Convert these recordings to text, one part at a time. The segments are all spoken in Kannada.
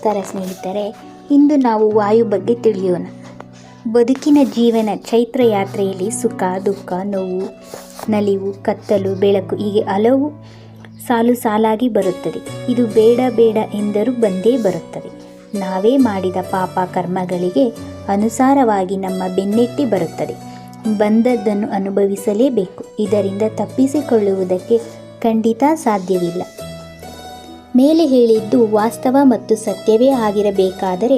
ನಮಸ್ಕಾರ ಸ್ನೇಹಿತರೆ. ಇಂದು ನಾವು ವಾಯು ಬಗ್ಗೆ ತಿಳಿಯೋಣ. ಬದುಕಿನ ಜೀವನ ಚೈತ್ರ ಯಾತ್ರೆಯಲ್ಲಿ ಸುಖ, ದುಃಖ, ನೋವು, ನಲಿವು, ಕತ್ತಲು, ಬೆಳಕು ಹೀಗೆ ಹಲವು ಸಾಲು ಸಾಲಾಗಿ ಬರುತ್ತದೆ. ಇದು ಬೇಡ ಬೇಡ ಎಂದರೂ ಬಂದೇ ಬರುತ್ತದೆ. ನಾವೇ ಮಾಡಿದ ಪಾಪ ಕರ್ಮಗಳಿಗೆ ಅನುಸಾರವಾಗಿ ನಮ್ಮ ಬೆನ್ನಟ್ಟಿ ಬರುತ್ತದೆ. ಬಂದದ್ದನ್ನು ಅನುಭವಿಸಲೇಬೇಕು. ಇದರಿಂದ ತಪ್ಪಿಸಿಕೊಳ್ಳುವುದಕ್ಕೆ ಖಂಡಿತ ಸಾಧ್ಯವಿಲ್ಲ. ಮೇಲೆ ಹೇಳಿದ್ದು ವಾಸ್ತವ ಮತ್ತು ಸತ್ಯವೇ ಆಗಿರಬೇಕಾದರೆ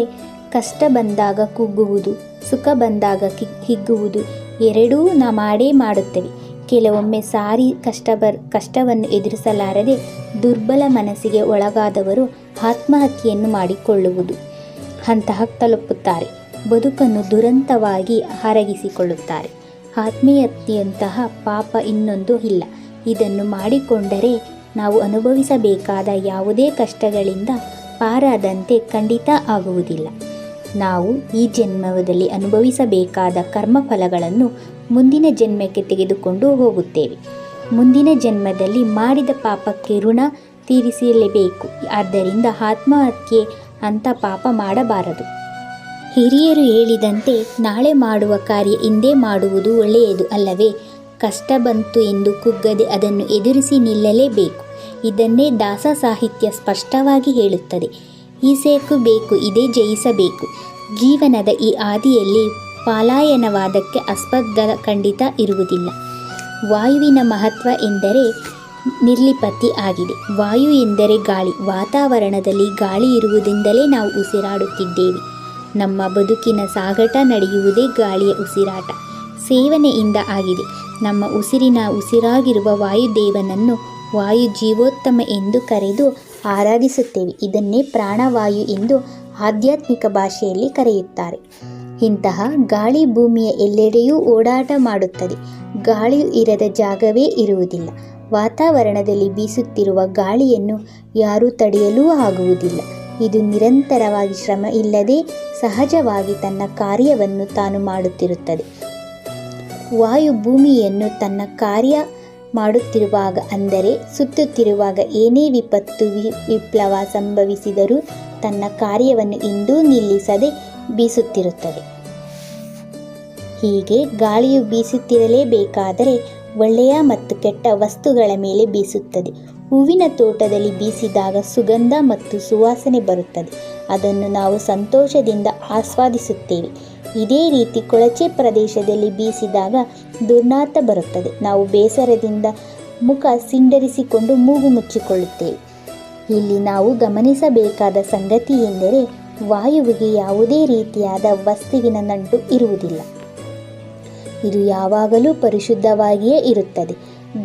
ಕಷ್ಟ ಬಂದಾಗ ಕುಗ್ಗುವುದು, ಸುಖ ಬಂದಾಗ ಹಿಗ್ಗುವುದು ಎರಡೂ ಮಾಡೇ ಮಾಡುತ್ತವೆ. ಕೆಲವೊಮ್ಮೆ ಸಾರಿ ಕಷ್ಟವನ್ನು ಎದುರಿಸಲಾರದೆ ದುರ್ಬಲ ಮನಸ್ಸಿಗೆ ಒಳಗಾದವರು ಆತ್ಮಹತ್ಯೆಯನ್ನು ಮಾಡಿಕೊಳ್ಳುವುದು ಹಂತ ತಲುಪುತ್ತಾರೆ. ಬದುಕನ್ನು ದುರಂತವಾಗಿ ಹರಗಿಸಿಕೊಳ್ಳುತ್ತಾರೆ. ಆತ್ಮಹತ್ಯೆಯಂತಹ ಪಾಪ ಇನ್ನೊಂದು ಇಲ್ಲ. ಇದನ್ನು ಮಾಡಿಕೊಂಡರೆ ನಾವು ಅನುಭವಿಸಬೇಕಾದ ಯಾವುದೇ ಕಷ್ಟಗಳಿಂದ ಪಾರಾದಂತೆ ಖಂಡಿತ ಆಗುವುದಿಲ್ಲ. ನಾವು ಈ ಜನ್ಮದಲ್ಲಿ ಅನುಭವಿಸಬೇಕಾದ ಕರ್ಮಫಲಗಳನ್ನು ಮುಂದಿನ ಜನ್ಮಕ್ಕೆ ತೆಗೆದುಕೊಂಡು ಹೋಗುತ್ತೇವೆ. ಮುಂದಿನ ಜನ್ಮದಲ್ಲಿ ಮಾಡಿದ ಪಾಪಕ್ಕೆ ಋಣ ತೀರಿಸಲೇಬೇಕು. ಆದ್ದರಿಂದ ಆತ್ಮಹತ್ಯೆ ಅಂತ ಪಾಪ ಮಾಡಬಾರದು. ಹಿರಿಯರು ಹೇಳಿದಂತೆ ನಾಳೆ ಮಾಡುವ ಕಾರ್ಯ ಇಂದೇ ಮಾಡುವುದು ಒಳ್ಳೆಯದು ಅಲ್ಲವೇ? ಕಷ್ಟ ಬಂತು ಎಂದು ಕುಗ್ಗದೆ ಅದನ್ನು ಎದುರಿಸಿ ನಿಲ್ಲಲೇಬೇಕು. ಇದನ್ನೇ ದಾಸ ಸಾಹಿತ್ಯ ಸ್ಪಷ್ಟವಾಗಿ ಹೇಳುತ್ತದೆ. ಈಸೇಕು ಬೇಕು, ಇದೇ ಜಯಿಸಬೇಕು. ಜೀವನದ ಈ ಹಾದಿಯಲ್ಲಿ ಪಲಾಯನವಾದಕ್ಕೆ ಆಸ್ಪದ ಖಂಡಿತ ಇರುವುದಿಲ್ಲ. ವಾಯುವಿನ ಮಹತ್ವ ಎಂದರೆ ನಿರ್ಲಿಪ್ತತೆ ಆಗಿದೆ. ವಾಯು ಎಂದರೆ ಗಾಳಿ. ವಾತಾವರಣದಲ್ಲಿ ಗಾಳಿ ಇರುವುದರಿಂದಲೇ ನಾವು ಉಸಿರಾಡುತ್ತಿದ್ದೇವೆ. ನಮ್ಮ ಬದುಕಿನ ಸಾಗಾಟ ನಡೆಯುವುದೇ ಗಾಳಿಯ ಉಸಿರಾಟ ಸೇವನೆಯಿಂದ ಆಗಿದೆ. ನಮ್ಮ ಉಸಿರಾಗಿರುವ ವಾಯುದೇವನನ್ನು ವಾಯು ಜೀವೋತ್ತಮ ಎಂದು ಕರೆದು ಆರಾಧಿಸುತ್ತೇವೆ. ಇದನ್ನೇ ಪ್ರಾಣವಾಯು ಎಂದು ಆಧ್ಯಾತ್ಮಿಕ ಭಾಷೆಯಲ್ಲಿ ಕರೆಯುತ್ತಾರೆ. ಇಂತಹ ಗಾಳಿ ಭೂಮಿಯ ಎಲ್ಲೆಡೆಯೂ ಓಡಾಟ ಮಾಡುತ್ತದೆ. ಗಾಳಿಯು ಇರದ ಜಾಗವೇ ಇರುವುದಿಲ್ಲ. ವಾತಾವರಣದಲ್ಲಿ ಬೀಸುತ್ತಿರುವ ಗಾಳಿಯನ್ನು ಯಾರೂ ತಡೆಯಲೂ ಆಗುವುದಿಲ್ಲ. ಇದು ನಿರಂತರವಾಗಿ ಶ್ರಮ ಇಲ್ಲದೆ ಸಹಜವಾಗಿ ತನ್ನ ಕಾರ್ಯವನ್ನು ತಾನು ಮಾಡುತ್ತಿರುತ್ತದೆ. ವಾಯು ಭೂಮಿಯನ್ನು ತನ್ನ ಕಾರ್ಯ ಮಾಡುತ್ತಿರುವಾಗ, ಅಂದರೆ ಸುತ್ತುತ್ತಿರುವಾಗ ಏನೇ ವಿಪತ್ತು ವಿಪ್ಲವ ಸಂಭವಿಸಿದರೂ ತನ್ನ ಕಾರ್ಯವನ್ನು ಎಂದೂ ನಿಲ್ಲಿಸದೆ ಬೀಸುತ್ತಿರುತ್ತದೆ. ಹೀಗೆ ಗಾಳಿಯು ಬೀಸುತ್ತಿರಲೇಬೇಕಾದರೆ ಒಳ್ಳೆಯ ಮತ್ತು ಕೆಟ್ಟ ವಸ್ತುಗಳ ಮೇಲೆ ಬೀಸುತ್ತದೆ. ಹೂವಿನ ತೋಟದಲ್ಲಿ ಬೀಸಿದಾಗ ಸುಗಂಧ ಮತ್ತು ಸುವಾಸನೆ ಬರುತ್ತದೆ. ಅದನ್ನು ನಾವು ಸಂತೋಷದಿಂದ ಆಸ್ವಾದಿಸುತ್ತೇವೆ. ಇದೇ ರೀತಿ ಕೊಳಚೆ ಪ್ರದೇಶದಲ್ಲಿ ಬೀಸಿದಾಗ ದುರ್ನಾತ ಬರುತ್ತದೆ. ನಾವು ಬೇಸರದಿಂದ ಮುಖ ಸಿಂಡರಿಸಿಕೊಂಡು ಮೂಗು ಮುಚ್ಚಿಕೊಳ್ಳುತ್ತೇವೆ. ಇಲ್ಲಿ ನಾವು ಗಮನಿಸಬೇಕಾದ ಸಂಗತಿ ಎಂದರೆ ವಾಯುವಿಗೆ ಯಾವುದೇ ರೀತಿಯಾದ ವಸ್ತುವಿನ ನಂಟು ಇರುವುದಿಲ್ಲ. ಇದು ಯಾವಾಗಲೂ ಪರಿಶುದ್ಧವಾಗಿಯೇ ಇರುತ್ತದೆ.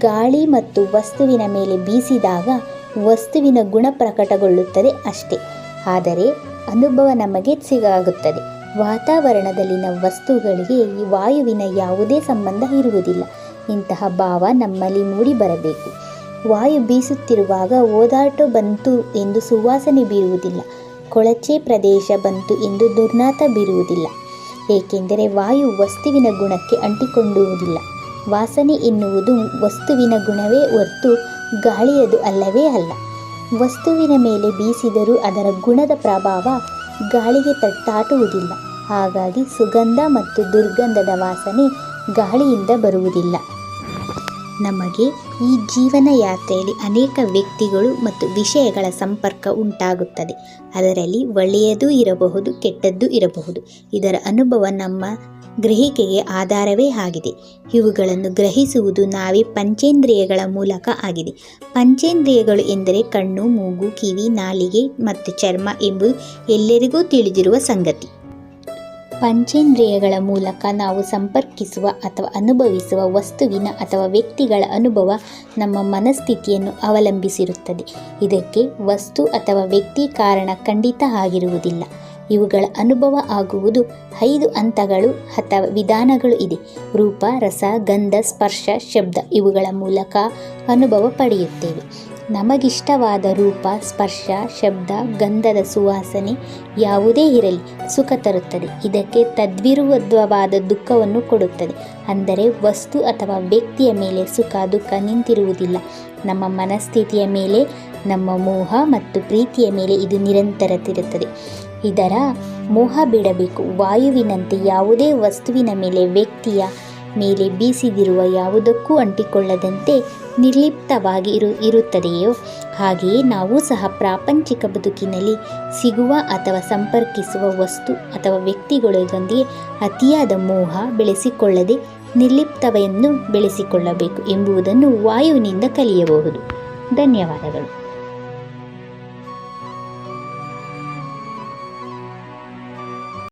ಗಾಳಿ ಮತ್ತು ವಸ್ತುವಿನ ಮೇಲೆ ಬೀಸಿದಾಗ ವಸ್ತುವಿನ ಗುಣ ಪ್ರಕಟಗೊಳ್ಳುತ್ತದೆ ಅಷ್ಟೇ. ಆದರೆ ಅನುಭವ ನಮಗೆ ಸಿಗಾಗುತ್ತದೆ. ವಾತಾವರಣದಲ್ಲಿನ ವಸ್ತುಗಳಿಗೆ ಈ ವಾಯುವಿನ ಯಾವುದೇ ಸಂಬಂಧ ಇರುವುದಿಲ್ಲ. ಇಂತಹ ಭಾವ ನಮ್ಮಲ್ಲಿ ಮೂಡಿ ಬರಬೇಕು. ವಾಯು ಬೀಸುತ್ತಿರುವಾಗ ಓದಾಟ ಬಂತು ಎಂದು ಸುವಾಸನೆ ಬೀರುವುದಿಲ್ಲ. ಕೊಳಚೆ ಪ್ರದೇಶ ಬಂತು ಎಂದು ದುರ್ನಾತ ಬೀರುವುದಿಲ್ಲ. ಏಕೆಂದರೆ ವಾಯು ವಸ್ತುವಿನ ಗುಣಕ್ಕೆ ಅಂಟಿಕೊಳ್ಳುವುದಿಲ್ಲ. ವಾಸನೆ ಎನ್ನುವುದು ವಸ್ತುವಿನ ಗುಣವೇ ಹೊರತು ಗಾಳಿಯದು ಅಲ್ಲವೇ ಅಲ್ಲ. ವಸ್ತುವಿನ ಮೇಲೆ ಬೀಸಿದರೂ ಅದರ ಗುಣದ ಪ್ರಭಾವ ಗಾಳಿಗೆ ತಟ್ಟಾಟುವುದಿಲ್ಲ. ಹಾಗಾಗಿ ಸುಗಂಧ ಮತ್ತು ದುರ್ಗಂಧದ ವಾಸನೆ ಗಾಳಿಯಿಂದ ಬರುವುದಿಲ್ಲ. ನಮಗೆ ಈ ಜೀವನ ಯಾತ್ರೆಯಲ್ಲಿ ಅನೇಕ ವ್ಯಕ್ತಿಗಳು ಮತ್ತು ವಿಷಯಗಳ ಸಂಪರ್ಕ ಉಂಟಾಗುತ್ತದೆ. ಅದರಲ್ಲಿ ಒಳ್ಳೆಯದೂ ಇರಬಹುದು, ಕೆಟ್ಟದ್ದೂ ಇರಬಹುದು. ಇದರ ಅನುಭವ ನಮ್ಮ ಗ್ರಹಿಕೆಗೆ ಆಧಾರವೇ ಆಗಿದೆ. ಇವುಗಳನ್ನು ಗ್ರಹಿಸುವುದು ನಾವೇ ಪಂಚೇಂದ್ರಿಯಗಳ ಮೂಲಕ ಆಗಿದೆ. ಪಂಚೇಂದ್ರಿಯಗಳು ಎಂದರೆ ಕಣ್ಣು, ಮೂಗು, ಕಿವಿ, ನಾಲಿಗೆ ಮತ್ತು ಚರ್ಮ ಎಂಬುದು ಎಲ್ಲರಿಗೂ ತಿಳಿದಿರುವ ಸಂಗತಿ. ಪಂಚೇಂದ್ರಿಯಗಳ ಮೂಲಕ ನಾವು ಸಂಪರ್ಕಿಸುವ ಅಥವಾ ಅನುಭವಿಸುವ ವಸ್ತುವಿನ ಅಥವಾ ವ್ಯಕ್ತಿಗಳ ಅನುಭವ ನಮ್ಮ ಮನಸ್ಥಿತಿಯನ್ನು ಅವಲಂಬಿಸಿರುತ್ತದೆ. ಇದಕ್ಕೆ ವಸ್ತು ಅಥವಾ ವ್ಯಕ್ತಿ ಕಾರಣ ಖಂಡಿತ ಆಗಿರುವುದಿಲ್ಲ. ಇವುಗಳ ಅನುಭವ ಆಗುವುದು 5 ಹಂತಗಳು ಅಥವಾ ವಿಧಾನಗಳು ಇದೆ. ರೂಪ, ರಸ, ಗಂಧ, ಸ್ಪರ್ಶ, ಶಬ್ದ ಇವುಗಳ ಮೂಲಕ ಅನುಭವ ಪಡೆಯುತ್ತೇವೆ. ನಮಗಿಷ್ಟವಾದ ರೂಪ, ಸ್ಪರ್ಶ, ಶಬ್ದ, ಗಂಧದ ಸುವಾಸನೆ ಯಾವುದೇ ಇರಲಿ ಸುಖ ತರುತ್ತದೆ. ಇದಕ್ಕೆ ತದ್ವಿರುದ್ಧವಾದ ದುಃಖವನ್ನು ಕೊಡುತ್ತದೆ. ಅಂದರೆ ವಸ್ತು ಅಥವಾ ವ್ಯಕ್ತಿಯ ಮೇಲೆ ಸುಖ ದುಃಖ ನಿಂತಿರುವುದಿಲ್ಲ. ನಮ್ಮ ಮನಸ್ಥಿತಿಯ ಮೇಲೆ ನಮ್ಮ ಮೋಹ ಮತ್ತು ಪ್ರೀತಿಯ ಮೇಲೆ ಇದು ನಿರಂತರವಿರುತ್ತದೆ. ಇದರ ಮೋಹ ಬಿಡಬೇಕು. ವಾಯುವಿನಂತೆ ಯಾವುದೇ ವಸ್ತುವಿನ ಮೇಲೆ, ವ್ಯಕ್ತಿಯ ಮೇಲೆ ಬೀಸಿದಿರುವ ಯಾವುದಕ್ಕೂ ಅಂಟಿಕೊಳ್ಳದಂತೆ ನಿರ್ಲಿಪ್ತವಾಗಿ ಇರುತ್ತದೆಯೋ ಹಾಗೆಯೇ ನಾವು ಸಹ ಪ್ರಾಪಂಚಿಕ ಬದುಕಿನಲ್ಲಿ ಸಿಗುವ ಅಥವಾ ಸಂಪರ್ಕಿಸುವ ವಸ್ತು ಅಥವಾ ವ್ಯಕ್ತಿಗಳೊಂದಿಗೆ ಅತಿಯಾದ ಮೋಹ ಬೆಳೆಸಿಕೊಳ್ಳದೆ ನಿರ್ಲಿಪ್ತತೆಯನ್ನು ಬೆಳೆಸಿಕೊಳ್ಳಬೇಕು ಎಂಬುದನ್ನು ವಾಯುವಿನಿಂದ ಕಲಿಯಬಹುದು. ಧನ್ಯವಾದಗಳು.